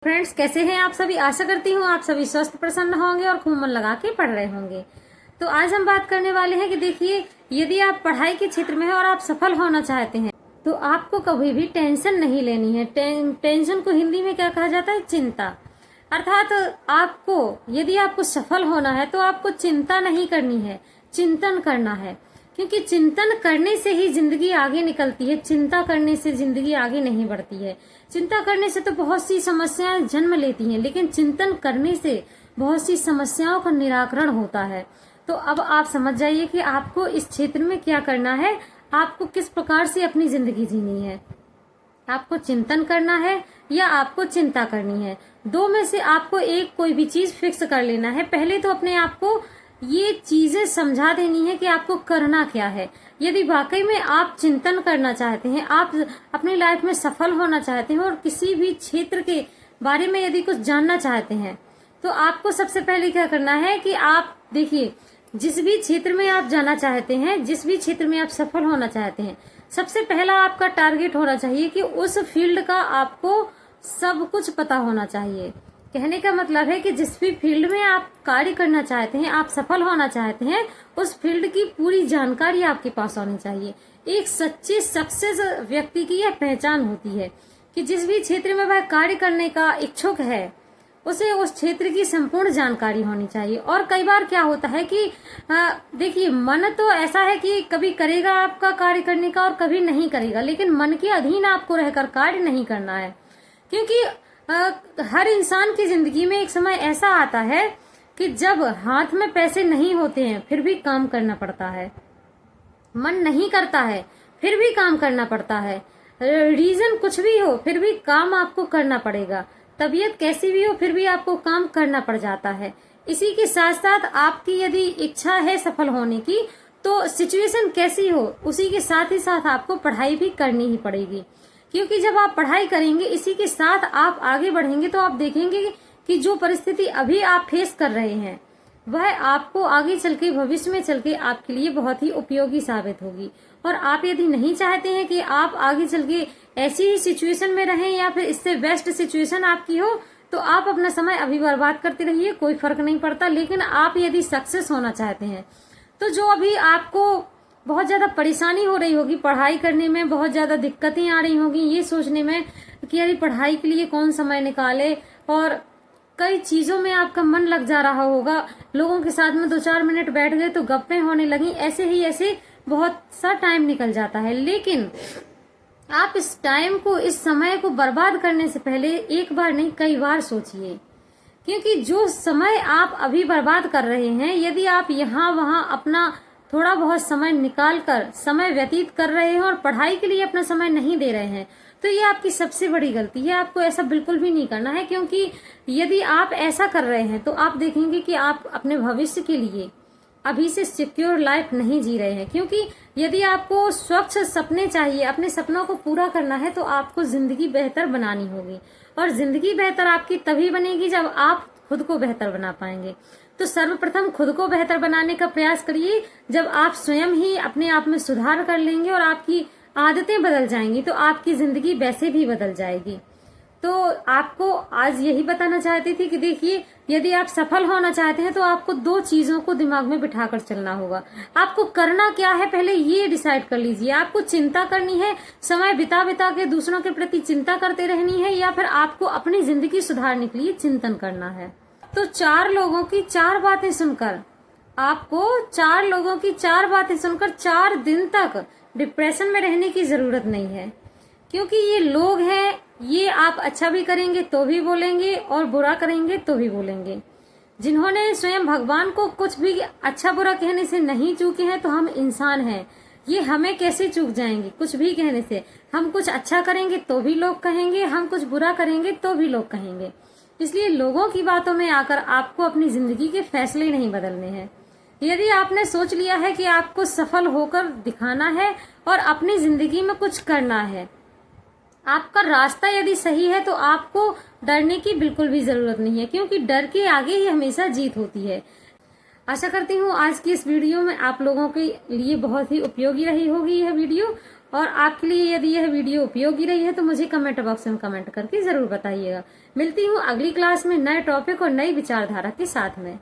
Friends, कैसे हैं आप सभी। आशा करती हूँ आप सभी स्वस्थ प्रसन्न होंगे और खूब मन लगा के पढ़ रहे होंगे। तो आज हम बात करने वाले हैं कि देखिए, यदि आप पढ़ाई के क्षेत्र में हैं और आप सफल होना चाहते हैं तो आपको कभी भी टेंशन नहीं लेनी है। टेंशन को हिंदी में क्या कहा जाता है? चिंता। अर्थात आपको यदि आपको सफल होना है तो आपको चिंता नहीं करनी है, चिंतन करना है। क्योंकि चिंतन करने से ही जिंदगी आगे निकलती है, चिंता करने से जिंदगी आगे नहीं बढ़ती है। चिंता करने से तो बहुत सी समस्याएं जन्म लेती हैं, लेकिन चिंतन करने से बहुत सी समस्याओं का निराकरण होता है। तो अब आप समझ जाइए कि आपको इस क्षेत्र में क्या करना है, आपको किस प्रकार से अपनी जिंदगी जीनी है। आपको चिंतन करना है या आपको चिंता करनी है, दो में से आपको एक कोई भी चीज फिक्स कर लेना है। पहले तो अपने आप को ये चीजें समझा देनी है कि आपको करना क्या है। यदि वाकई में आप चिंतन करना चाहते हैं, आप अपनी लाइफ में सफल होना चाहते हैं और किसी भी क्षेत्र के बारे में यदि कुछ जानना चाहते हैं तो आपको सबसे पहले क्या करना है कि आप देखिए, जिस भी क्षेत्र में आप जाना चाहते हैं, जिस भी क्षेत्र में आप सफल होना चाहते हैं, सबसे पहला आपका टारगेट होना चाहिए कि उस फील्ड का आपको सब कुछ पता होना चाहिए। कहने का मतलब है कि जिस भी फील्ड में आप कार्य करना चाहते हैं, आप सफल होना चाहते हैं, उस फील्ड की पूरी जानकारी आपके पास होनी चाहिए। एक सच्चे सक्सेस व्यक्ति की यह पहचान होती है कि जिस भी क्षेत्र में वह कार्य करने का इच्छुक है उसे उस क्षेत्र की संपूर्ण जानकारी होनी चाहिए। और कई बार क्या होता है कि देखिए, मन तो ऐसा है कि कभी करेगा आपका कार्य करने का और कभी नहीं करेगा, लेकिन मन के अधीन आपको रहकर कार्य नहीं करना है। क्योंकि हर इंसान की जिंदगी में एक समय ऐसा आता है कि जब हाथ में पैसे नहीं होते हैं फिर भी काम करना पड़ता है, मन नहीं करता है फिर भी काम करना पड़ता है, रीजन कुछ भी हो फिर भी काम आपको करना पड़ेगा, तबीयत कैसी भी हो फिर भी आपको काम करना पड़ जाता है। इसी के साथ साथ आपकी यदि इच्छा है सफल होने की तो सिचुएशन कैसी हो उसी के साथ ही साथ आपको पढ़ाई भी करनी ही पड़ेगी। क्योंकि जब आप पढ़ाई करेंगे, इसी के साथ आप आगे बढ़ेंगे तो आप देखेंगे कि जो परिस्थिति अभी आप फेस कर रहे हैं वह आपको आगे चल के, भविष्य में चल के आपके लिए बहुत ही उपयोगी साबित होगी। और आप यदि नहीं चाहते हैं कि आप आगे चल के ऐसी ही सिचुएशन में रहें या फिर इससे बेस्ट सिचुएशन आपकी हो, तो आप अपना समय अभी बर्बाद करते रहिए, कोई फर्क नहीं पड़ता। लेकिन आप यदि सक्सेस होना चाहते हैं तो जो अभी आपको बहुत ज्यादा परेशानी हो रही होगी पढ़ाई करने में, बहुत ज्यादा दिक्कतें आ रही होगी ये सोचने में कि अरे पढ़ाई के लिए कौन समय निकाले, और कई चीजों में आपका मन लग जा रहा होगा, लोगों के साथ में 2-4 मिनट बैठ गए तो गप्पें होने लगी, ऐसे बहुत सा टाइम निकल जाता है। लेकिन आप इस टाइम को, इस समय को बर्बाद करने से पहले एक बार नहीं कई बार सोचिए। क्योंकि जो समय आप अभी बर्बाद कर रहे हैं, यदि आप यहाँ वहाँ अपना थोड़ा बहुत समय निकाल कर समय व्यतीत कर रहे हैं और पढ़ाई के लिए अपना समय नहीं दे रहे हैं, तो ये आपकी सबसे बड़ी गलती है। आपको ऐसा बिल्कुल भी नहीं करना है। क्योंकि यदि आप ऐसा कर रहे हैं तो आप देखेंगे कि आप अपने भविष्य के लिए अभी से सिक्योर लाइफ नहीं जी रहे हैं। क्योंकि यदि आपको स्वच्छ सपने चाहिए, अपने सपनों को पूरा करना है, तो आपको जिंदगी बेहतर बनानी होगी। और जिंदगी बेहतर आपकी तभी बनेगी जब आप खुद को बेहतर बना पाएंगे। तो सर्वप्रथम खुद को बेहतर बनाने का प्रयास करिए। जब आप स्वयं ही अपने आप में सुधार कर लेंगे और आपकी आदतें बदल जाएंगी तो आपकी जिंदगी वैसे भी बदल जाएगी। तो आपको आज यही बताना चाहती थी कि देखिए, यदि आप सफल होना चाहते हैं तो आपको 2 चीजों को दिमाग में बिठाकर चलना होगा। आपको करना क्या है पहले ये डिसाइड कर लीजिए। आपको चिंता करनी है, समय बिता बिता के दूसरों के प्रति चिंता करते रहनी है, या फिर आपको अपनी जिंदगी सुधारने के लिए चिंतन करना है। तो 4 लोगों की 4 बातें सुनकर, आपको 4 लोगों की 4 बातें सुनकर 4 दिन तक डिप्रेशन में रहने की जरूरत नहीं है। क्योंकि ये लोग हैं, ये आप अच्छा भी करेंगे तो भी बोलेंगे और बुरा करेंगे तो भी बोलेंगे। जिन्होंने स्वयं भगवान को कुछ भी अच्छा बुरा कहने से नहीं चूके हैं, तो हम इंसान हैं, ये हमें कैसे चूक जाएंगे कुछ भी कहने से। हम कुछ अच्छा करेंगे तो भी लोग कहेंगे, हम कुछ बुरा करेंगे तो भी लोग कहेंगे। इसलिए लोगों की बातों में आकर आपको अपनी जिंदगी के फैसले नहीं बदलने हैं। यदि आपने सोच लिया है कि आपको सफल होकर दिखाना है और अपनी जिंदगी में कुछ करना है, आपका रास्ता यदि सही है, तो आपको डरने की बिल्कुल भी जरूरत नहीं है। क्योंकि डर के आगे ही हमेशा जीत होती है। आशा करती हूँ आज की इस वीडियो में आप लोगों के लिए बहुत ही उपयोगी रही होगी यह वीडियो। और आपके लिए यदि यह वीडियो उपयोगी रही है तो मुझे कमेंट बॉक्स में कमेंट करके जरूर बताइएगा। मिलती हूँ अगली क्लास में नए टॉपिक और नई विचारधारा के साथ में।